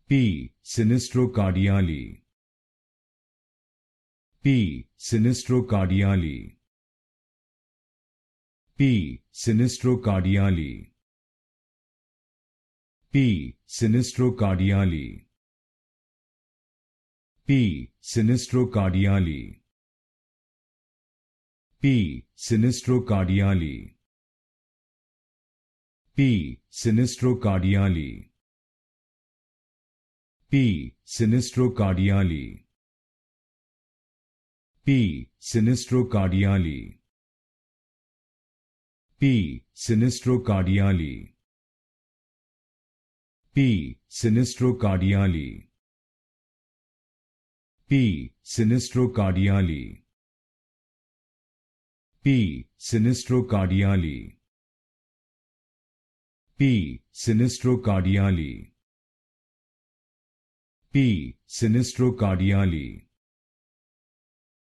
P-sinistrocardiale. P-sinistrocardiale. P-sinistrocardiale. P-sinistrocardiale. P-sinistrocardiale. P-sinistrocardiale. P-sinistrocardiale. P-sinistrocardiale. P-sinistrocardiale. P-sinistrocardiale. P-sinistrocardiale. P-sinistrocardiale. P-sinistrocardiale. P-sinistrocardiale. P-sinistrocardiale.